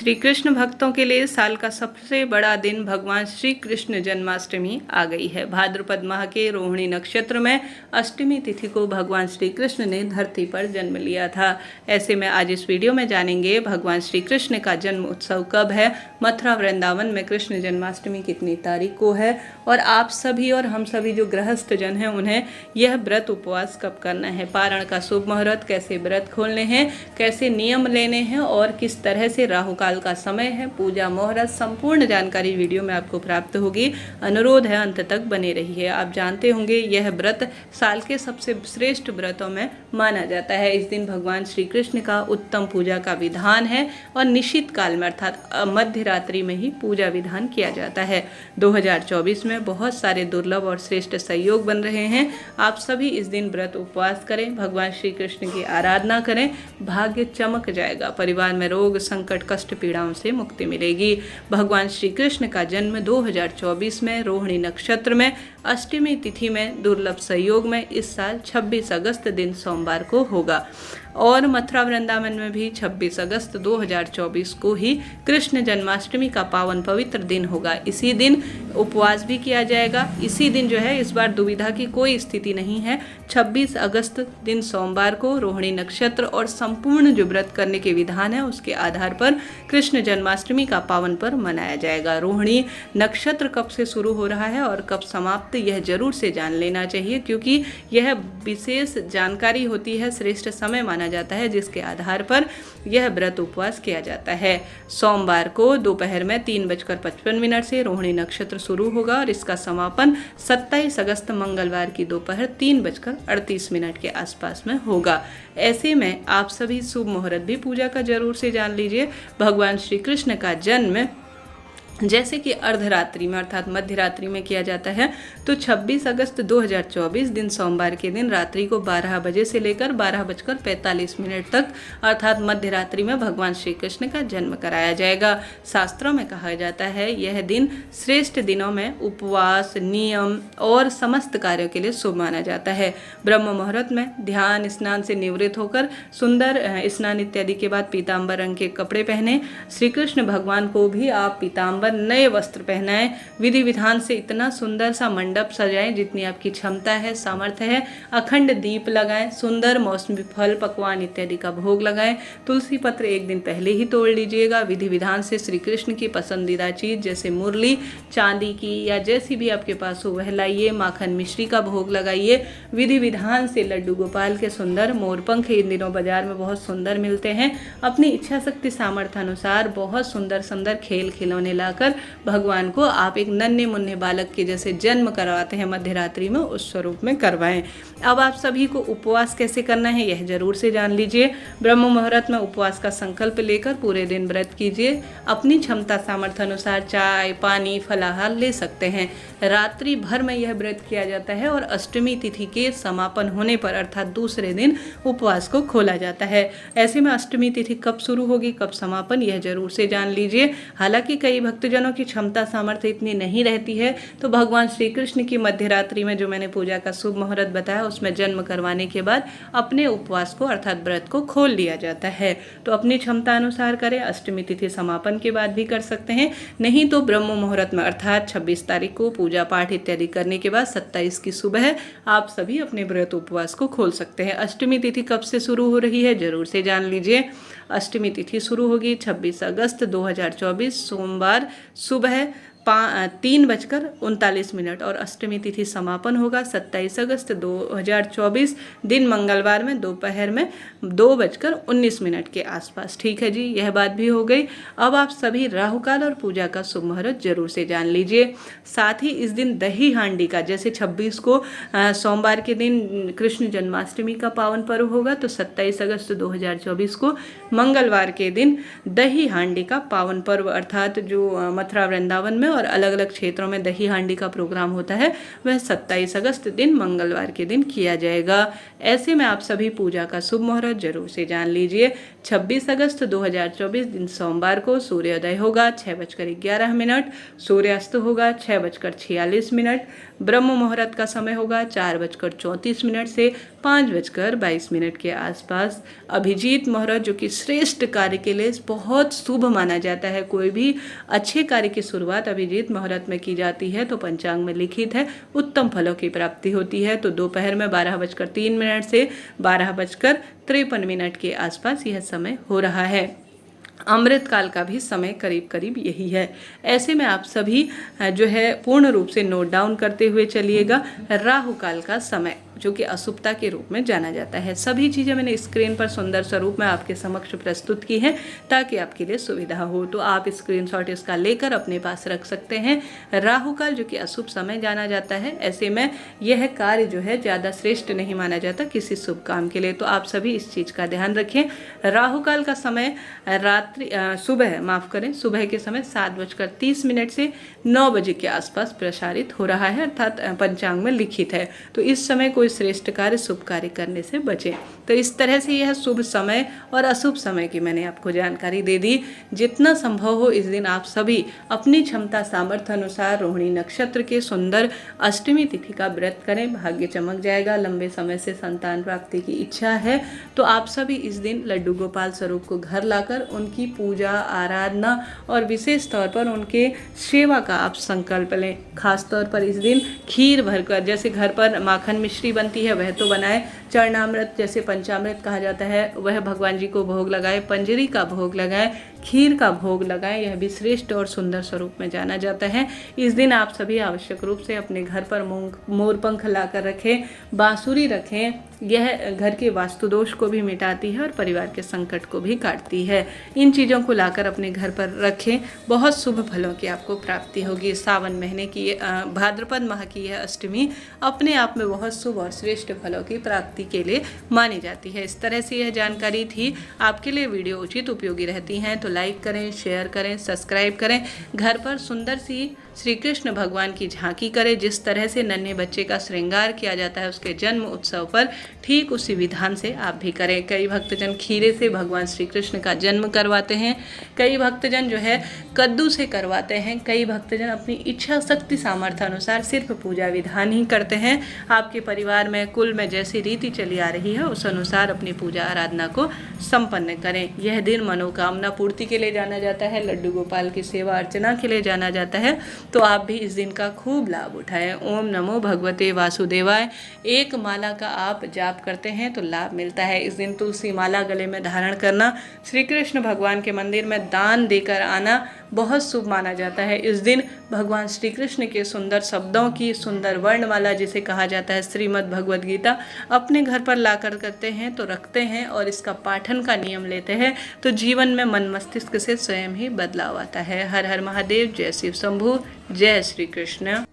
श्री कृष्ण भक्तों के लिए साल का सबसे बड़ा दिन भगवान श्री कृष्ण जन्माष्टमी आ गई है। भाद्रपद माह के रोहिणी नक्षत्र में अष्टमी तिथि को भगवान श्री कृष्ण ने धरती पर जन्म लिया था। ऐसे में आज इस वीडियो में जानेंगे भगवान श्री कृष्ण का जन्म उत्सव कब है, मथुरा वृंदावन में कृष्ण जन्माष्टमी कितनी तारीख को है और आप सभी और हम सभी जो गृहस्थ जन हैं उन्हें यह व्रत उपवास कब करना है, पारण का शुभ मुहूर्त, कैसे व्रत खोलने हैं, कैसे नियम लेने हैं और किस तरह से राहु काल का समय है, पूजा मुहूर्त, संपूर्ण जानकारी वीडियो में आपको प्राप्त होगी। अनुरोध है अंत तक बने रहिए। आप जानते होंगे यह व्रत साल के सबसे श्रेष्ठ व्रतों में माना जाता है। इस दिन भगवान श्री कृष्ण का उत्तम पूजा का विधान है और निश्चित काल में अर्थात मध्य रात्रि में ही पूजा विधान किया जाता है। 2024 में बहुत सारे दुर्लभ और श्रेष्ठ संयोग बन रहे हैं। आप सभी इस दिन व्रत उपवास करें, भगवान श्री कृष्ण की आराधना करें, भाग्य चमक जाएगा। परिवार में रोग संकट कष्ट पीड़ाओं से मुक्ति मिलेगी। भगवान श्री कृष्ण का जन्म 2024 में रोहिणी नक्षत्र में अष्टमी तिथि में दुर्लभ संयोग में इस साल 26 अगस्त दिन सोमवार को होगा और मथुरा वृंदावन में भी 26 अगस्त 2024 को ही कृष्ण जन्माष्टमी का पावन पवित्र दिन होगा। इसी दिन उपवास भी किया जाएगा। इसी दिन जो है इस बार दुविधा की कोई स्थिति नहीं है। 26 अगस्त दिन सोमवार को रोहिणी नक्षत्र और संपूर्ण जो व्रत करने के विधान है उसके आधार पर कृष्ण जन्माष्टमी का पावन पर्व मनाया जाएगा। रोहिणी नक्षत्र कब से शुरू हो रहा है और कब समाप्त यह जरूर से जान लेना चाहिए, क्योंकि यह विशेष जानकारी होती है, श्रेष्ठ समय माना जाता है जिसके आधार पर यह व्रत उपवास किया जाता है। सोमवार को दोपहर में 3:55 से रोहिणी नक्षत्र शुरू होगा और इसका समापन 27 अगस्त मंगलवार की दोपहर 3:38 के आसपास में होगा। ऐसे में आप सभी शुभ मुहूर्त भी पूजा का जरूर से जान लीजिए। भगवान श्री कृष्ण का जन्म जैसे कि अर्धरात्रि में अर्थात मध्य रात्रि में किया जाता है, तो 26 अगस्त 2024 दिन सोमवार के दिन रात्रि को 12 बजे से लेकर 12:45 तक अर्थात मध्य रात्रि में भगवान श्री कृष्ण का जन्म कराया जाएगा। शास्त्रों में कहा जाता है यह दिन श्रेष्ठ दिनों में उपवास, नियम और समस्त कार्यों के लिए शुभ माना जाता है। ब्रह्म मुहूर्त में ध्यान स्नान से निवृत्त होकर सुंदर स्नान इत्यादि के बाद पीताम्बर रंग के कपड़े पहने। श्री कृष्ण भगवान को भी आप पीताम्बर नए वस्त्र पहनाएं। विधि विधान से इतना सुंदर सा मंडप सजाएं जितनी आपकी क्षमता है, सामर्थ्य है। अखंड दीप लगाएं, सुंदर मौसमी फल पकवान इत्यादि का भोग लगाएं। तुलसी पत्र एक दिन पहले ही तोड़ लीजिएगा। विधि विधान से श्री कृष्ण की पसंदीदा चीज जैसे मुरली चांदी की या जैसी भी आपके पास हो वह लाइए। माखन मिश्री का भोग लगाइए। विधि विधान से लड्डू गोपाल के सुंदर मोरपंख इन दिनों बाजार में बहुत सुंदर मिलते हैं। अपनी इच्छा शक्ति सामर्थ्य अनुसार बहुत सुंदर सुंदर खेल खिलौने लाकर भगवान को आप एक नन्हे मुन्ने बालक के जैसे जन्म करवाते हैं मध्य रात्रि में, उस स्वरूप में करवाएं। अब आप सभी को उपवास कैसे करना है यह जरूर से जान लीजिए। ब्रह्म मुहूर्त में उपवास का संकल्प लेकर पूरे दिन व्रत कीजिए। अपनी क्षमता सामर्थ्य अनुसार चाय पानी फलाहार ले सकते हैं। रात्रि भर में यह व्रत किया जाता है और अष्टमी तिथि के समापन होने पर अर्थात दूसरे दिन उपवास को खोला जाता है। ऐसे में अष्टमी तिथि कब शुरू होगी कब समापन यह जरूर से जान लीजिए। हालांकि कई भक्तजनों की क्षमता सामर्थ्य इतनी नहीं रहती है तो भगवान श्री कृष्ण की मध्य रात्रि में जो मैंने पूजा का शुभ मुहूर्त बताया उसमें जन्म करवाने के बाद अपने उपवास को अर्थात व्रत को खोल लिया जाता है। तो अपनी क्षमता अनुसार करें। अष्टमी तिथि समापन के बाद भी कर सकते हैं, नहीं तो ब्रह्म मुहूर्त में अर्थात 26 तारीख को पूजा पाठ इत्यादि करने के बाद 27 की सुबह आप सभी अपने व्रत उपवास को खोल सकते हैं। अष्टमी तिथि कब से शुरू हो रही है जरूर से जान लीजिए। अष्टमी तिथि शुरू होगी 26 अगस्त 2024 सोमवार सुबह 3:39 और अष्टमी तिथि समापन होगा 27 अगस्त 2024 दिन मंगलवार में दोपहर में 2:19 के आसपास। ठीक है जी, यह बात भी हो गई। अब आप सभी राहु काल और पूजा का शुभ मुहूर्त जरूर से जान लीजिए। साथ ही इस दिन दही हांडी का, जैसे 26 को सोमवार के दिन कृष्ण जन्माष्टमी का पावन पर्व होगा तो 27 अगस्त 2024 को मंगलवार के दिन दही हांडी का पावन पर्व अर्थात जो मथुरा वृंदावन में और अलग अलग क्षेत्रों में दही हांडी का प्रोग्राम होता है वह 27 अगस्त दिन मंगलवार के दिन किया जाएगा। ऐसे में आप सभी पूजा का शुभ मुहूर्त जरूर से जान लीजिए। 26 अगस्त 2024 दिन सोमवार को सूर्योदय होगा 6:11, सूर्यास्त होगा 6:46, ब्रह्म मुहूर्त का समय होगा 4:34 से 5:22 के आसपास। अभिजीत मुहूर्त जो कि श्रेष्ठ कार्य के लिए बहुत शुभ माना जाता है। कोई भी अच्छे कार्य की शुरुआत अभिजीत मुहूर्त में की जाती है तो पंचांग में लिखित है उत्तम फलों की प्राप्ति होती है। तो दोपहर में 12:03 से 12:53 के आसपास यह समय हो रहा है। अमृत काल का भी समय करीब करीब यही है। ऐसे में आप सभी जो है पूर्ण रूप से नोट डाउन करते हुए चलिएगा। राहु काल का समय जो कि अशुभता के रूप में जाना जाता है। सभी चीज़ें मैंने स्क्रीन पर सुंदर स्वरूप में आपके समक्ष प्रस्तुत की हैं ताकि आपके लिए सुविधा हो। तो आप स्क्रीनशॉट इसका लेकर अपने पास रख सकते हैं। राहु काल जो कि अशुभ समय जाना जाता है, ऐसे में यह कार्य जो है ज़्यादा श्रेष्ठ नहीं माना जाता किसी शुभ काम के लिए। तो आप सभी इस चीज़ का ध्यान रखें। राहु काल का समय सुबह के समय 7:30 से 9 बजे के आसपास प्रसारित हो रहा है, अर्थात पंचांग में लिखित है। तो इस समय कोई श्रेष्ठ कार्य शुभ कार्य करने से बचे। तो इस तरह से यह शुभ समय और अशुभ समय की मैंने आपको जानकारी दे दी। जितना संभव हो इस दिन आप सभी अपनी क्षमता सामर्थ्य अनुसार रोहिणी नक्षत्र के सुंदर अष्टमी तिथि का व्रत करें, भाग्य चमक जाएगा। लंबे समय से संतान प्राप्ति की इच्छा है तो आप सभी इस दिन लड्डू गोपाल स्वरूप को घर लाकर उनकी पूजा आराधना और विशेष तौर पर उनके सेवा का आप संकल्प लें। खास तौर पर इस दिन खीर भरकर, जैसे घर पर माखन मिश्री बनती है वह तो बनाएं, चरणामृत जैसे पंचामृत कहा जाता है वह भगवान जी को भोग लगाएं, पंजरी का भोग लगाएं, खीर का भोग लगाएं। यह भी श्रेष्ठ और सुंदर स्वरूप में जाना जाता है। इस दिन आप सभी आवश्यक रूप से अपने घर पर मोर पंख लाकर रखें, बांसुरी रखें। यह घर के वास्तु दोष को भी मिटाती है और परिवार के संकट को भी काटती है। इन चीज़ों को लाकर अपने घर पर रखें, बहुत शुभ फलों की आपको प्राप्ति होगी। सावन महीने की भाद्रपद माह की यह अष्टमी अपने आप में बहुत शुभ और श्रेष्ठ फलों की प्राप्ति के लिए मानी जाती है। इस तरह से यह जानकारी थी। आपके लिए वीडियो उचित उपयोगी रहती हैं तो लाइक करें, शेयर करें, सब्सक्राइब करें। घर पर सुंदर सी श्री कृष्ण भगवान की झांकी करें। जिस तरह से नन्हे बच्चे का श्रृंगार किया जाता है उसके जन्म उत्सव पर, ठीक उसी विधान से आप भी करें। कई भक्तजन खीरे से भगवान श्री कृष्ण का जन्म करवाते हैं, कई भक्तजन जो है कद्दू से करवाते हैं, कई भक्तजन अपनी इच्छा शक्ति सामर्थ्य अनुसार सिर्फ पूजा विधान ही करते हैं। आपके परिवार में कुल में जैसी रीति चली आ रही है उस अनुसार अपनी पूजा आराधना को संपन्न करें। यह दिन मनोकामना पूर्ति के लिए जाना जाता है, लड्डू गोपाल की सेवा अर्चना के लिए जाना जाता है। तो आप भी इस दिन का खूब लाभ उठाएं। ओम नमो भगवते वासुदेवाय। एक माला का आप जाप करते हैं तो लाभ मिलता है। इस दिन तुलसी माला गले में धारण करना, श्री कृष्ण भगवान के मंदिर में दान देकर आना बहुत शुभ माना जाता है। इस दिन भगवान श्री कृष्ण के सुंदर शब्दों की सुंदर वर्णमाला जिसे कहा जाता है श्रीमद् भगवद गीता, अपने घर पर लाकर करते हैं तो रखते हैं और इसका पाठन का नियम लेते हैं तो जीवन में मन मस्तिष्क से स्वयं ही बदलाव आता है। हर हर महादेव। जय शिव शंभु। जय श्री कृष्ण।